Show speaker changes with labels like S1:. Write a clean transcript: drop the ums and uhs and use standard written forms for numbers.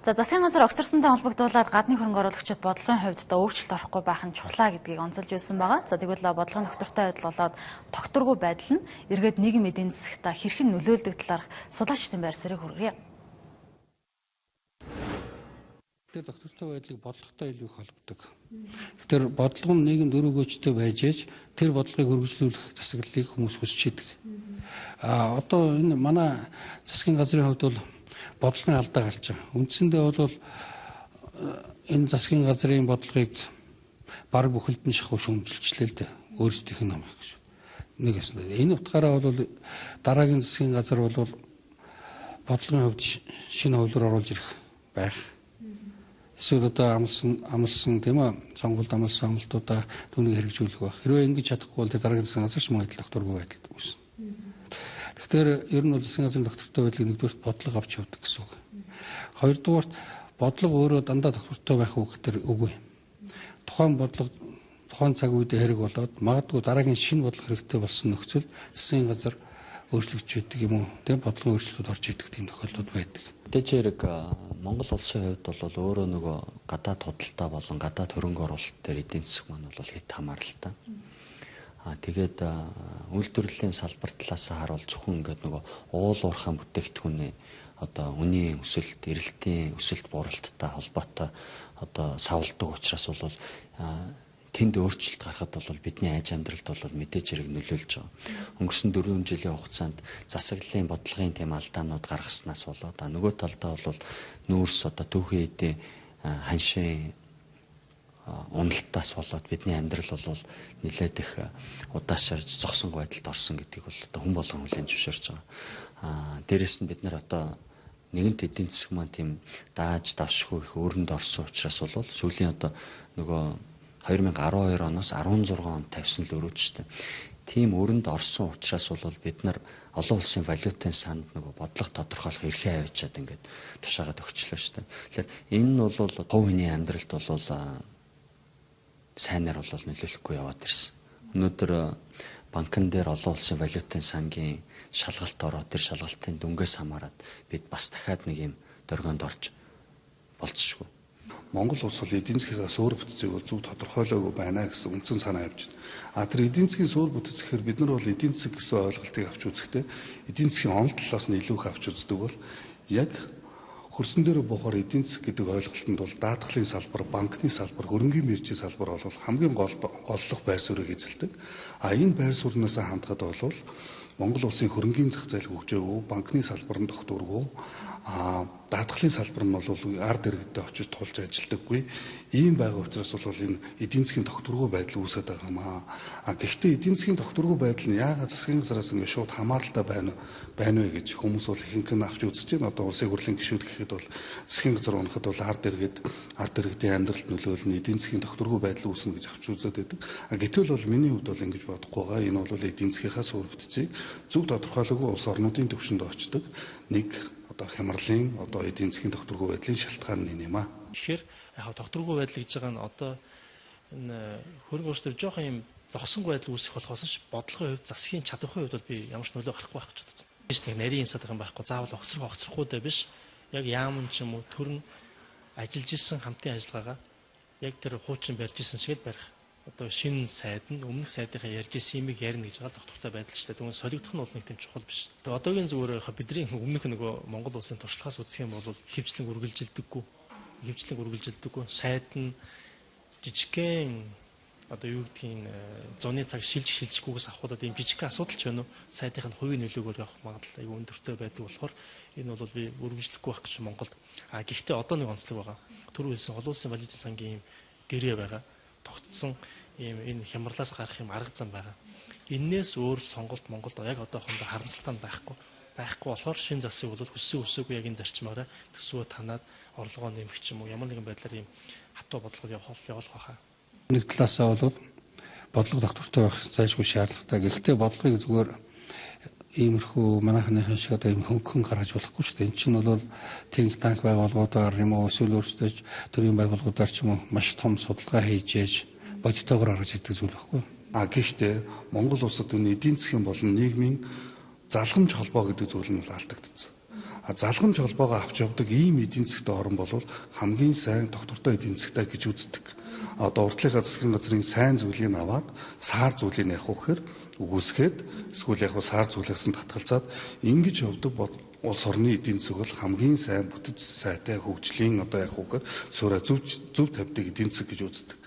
S1: За засгийн газар огцорсонтой холбогдуулаад гадны хөрөнгө оруулагчид бодлогын хувьд өөрчлөлт орохгүй байх нь чухлаа гэдгийг онцолж байсан байгаа. За тэгвэл бодлогын доктортой байдал болоод докторгүй байдал нь эргээд нийгэм эдийн засагт хэрхэн нөлөөлдөг талаарх судлаачдын байр суурийг хүргье.
S2: Тэр доктортой байдлыг бодлоготой илүү их холбодог. Тэгэхээр бодлого нь нийгэм дөрвөгөөчтэй байж ээж тэр бодлогыг хөрвүүлэх засаглалыг хүмүүс хүсч идэг. Одоо энэ манай засгийн газрын хувьд бол бодлогын алдаа гарч байгаа. Үндсэндээ бол энэ засгийн газрын бодлогыг баг бүхэлд нь шахуу шүүмжилчлээ л дээ. Өөрсдийнх нь намайг шүү. Нэг ясна. Энэ утгаараа бол дараагийн засгийн газар бол бодлогын хувьд шинэ хуулиар оруулж ирэх байх. Эсвэл одоо амлсан тийм ээ сонгуульд амлсан амлалтуудаа түүнийг хэрэгжүүлэх байх. Хэрвээ ингэж чадахгүй бол дараагийн засгийн газар ч мөн адил докторгүй байдалд үүснэ. Тэгэхээр ер нь бол засгийн газрын доктортой байдлыг нэгдүгээр бодлого авч явдаг гэсэн үг. Хоёрдугаар бодлого өөрөө дандаа доктортой байх үгүй. Тухайн бодлого тухайн цаг үед хэрэг болоод магадгүй дараагийн шинэ бодлого хэрэгтэй болсон нөхцөл засгийн газар өөрчлөгдөж байдаг юм уу? Тийм бодлогын өөрчлөлтүүд орж ирдэг тийм тохиолдлууд байдаг.
S3: Тэжээрэг Монгол улсын хувьд бол өөрөө нөгөө гадаад худалдаа болон гадаад хөрөнгө оруулалт дээр эдийн засаг маань бол хэд хамааралтай. Тэгээд үйлдвэрлэлийн салбар талаас харуул зөвхөн ингээд нөгөө уул уурхайн бүтээгдэхүүний одоо үнийн өсөлт, эрэлтийн өсөлт бууралттай холбоотой одоо савлдаг учраас бол тэнд өөрчлөлт гарахад бол бидний айж амьдралд бол мэдээж хэрэг нөлөөлж байгаа. Өнгөрсөн 4 жилийн хугацаанд засаглалын бодлогын тэм алдаанууд гаргаснаас болоод нөгөө талдаа бол нүүрс одоо түүхэн эдийн ханшийн уналтаас болоод бидний амьдрал бол нэлээд их удаашарж зогсон байдалд орсон гэдгийг бол одоо хүн болгон хүлээн зөвшөөрч байгаа. Дээрэс нь бид нар одоо нэгэнт эдийн засаг маань тийм дааж давшгүй их өрөнд орсон учраас бол сүүлийн одоо нөгөө 2012 оноос 16 онд тавьсан л өрөөжтэй. Тийм өрөнд орсон учраас бол бид нар олон улсын валютын санд нөгөө бодлого тодорхойлох эрхээ авчиад ингээд тушаагаад өгчлөө шүү дээ. Тэгэхээр энэ нь бол говь хүний амьдралд бол сайнаар бол нөлөөлөхгүй яваад ирсэн. Өнөөдөр банкн дээр олон улсын валютын сангийн шалгалт ороод тэр шалгалтын дүнгээс хамаарат бид бас дахиад нэг юм дөргөнд орж болцсохгүй.
S4: Монгол улс бол эдийн засгийнхаа суурь бүтцийг бол зөв тодорхойлоогүй байна гэсэн үндсэн санаа явж байна. Тэр эдийн засгийн суурь бүтц гэхээр бид нар бол эдийн засаг гэсэн ойлголтыг авч үзэхдээ эдийн засгийн онол талаас нь илүү их авч үздэг бол яг хөрсөн дээр буухаар эдийн засаг гэдэг ойлголтод бол даатгалын салбар, банкны салбар, хөрөнгийн мэргэжийн салбар бол хамгийн голлох байр суурийг эзэлдэг. Энэ байр сууриас хандгаад бол Монгол улсын хөрөнгийн зах зээл хөгжөөгүй, банкны салбар нь дохтургүй, даатгалын салбар нь бол ард иргэдэд очиж тулж ажилдаггүй. Ийм байгаа учраас бол энэ эдийн засгийн дохтургүй байдал үүсэж байгаа юм аа. Гэхдээ эдийн засгийн дохтургүй байдал нь яагаад засгийн газраас ингэ шууд хамааралтай байна вэ гэж хүмүүс бол ихэнх нь авч үзэж байна. Одоо улсын хурлын гишүүд гэхэд бол засгийн газар унахад бол ард иргэдийн амьдралд нөлөөлнө, эдийн засгийн дохтургүй байдал үүснэ гэж авч үзээд байдаг. Гэтэл бол миний хувьд бол ингэж бодохгүй байгаа. Энэ бол эдийн засгийнхаа суурь бүтцийг зөв тодорхойлоогүй улс орнуудын төвшөнд очдог нэг одоо хямралын одоо эдийн засгийн докторгүй байдлын шалтгаан нь юм аа.
S5: Тэгэхээр яг докторгүй байдал гэж байгаа нь одоо энэ хөрөнгө оруулалт төр жоохон юм зогсонгүй байдал үүсэх болохоос ш бодлогын хувьд засгийн чадварын хувьд бол би ямар ч нөлөө гарахгүй байх гэж боддог. Биш нэг нарийн юмсаад байгаа юм байхгүй. Заавал огцрохгүй дэ биш. Яг яамн ч юм уу төрн ажиллаж исэн хамтын ажиллагаагаа яг тэр хуучин барьж исэн шиг л барих. Одоо шинэ сайд нь өмнөх сайдынхаа ярьж исэн юмыг ярина гэж байгаа доктортой байдал ч гэдэг нь солигдох нь бол нэг тийм чухал биш. Тэгээ одоогийн зүгээр бидний өмнөх нөгөө Монгол улсын туршлагаас үзэх юм бол ихэвчлэн үргэлжилдэггүй. Сайд нь жижигхэн одоо юу гэдгийг зуны цаг шилжихгүйгээс авахудаа ийм жижигхэн асуудал ч байна уу? Сайдынх нь хувийн нөлөөгөөр явах магадлал аюу өндөртэй байдаг болохоор энэ бол би үргэлжлэхгүй байх гэж Монголд. Гэхдээ одоо нэг онцлог байгаа. Түрүү хэлсэн олон улсын валютын сангийн гэрээ байгаа. Тогтсон ийм энэ хямралаас гарах юм арга зам байгаа. Иннээс өөр сонголт Монголд яг одоохондоо харамсалтай байхгүй болохоор шин засыг бол хүсээгүй яг энэ зарчмаараа төсвөө танаад орлогоо нэмэх ч юм уу ямар нэгэн байдлаар ийм хатуу бодлого явуулах байхаа.
S2: Нэг талаасаа бол бодлого доктортой байх зайлшгүй шаардлагатай. Гэхдээ бодлогыг зүгээр иймэрхүү манайхныхын шиг одоо ийм хөнгөн гаргаж болохгүй шүү дээ. Энд чинь бол think tank байгууллагуудаар юм уу эсвэл өөрсдөө төрийн байгууллагуудаар ч юм уу маш том судалгаа хийж ээж бодитоогоор гаргаж ирдэг зүйл байхгүй.
S4: Гэхдээ Монгол улсад энэ эдийн засгийн болон нийгмийн залгамж холбоо гэдэг зүйл нь бол алдагдсан. залгамж холбоогоо авч явдаг ийм эдийн засгт орон бол хамгийн сайн доктортой эдийн засгтай гэж үздэг. Одоо урдлынхаа засгийн газрын сайн зүйлийг аваад саар зүйлийг явах гэхээр үгүйсгээд эсвэл яг саар зүйлээсээ татгалзаад ингэж явдаг улс орны эдийн засаг бол хамгийн сайн бүтэц сайтай хөгжлийн одоо яг үгээр зөв тавьдаг эдийн засаг гэж үздэг.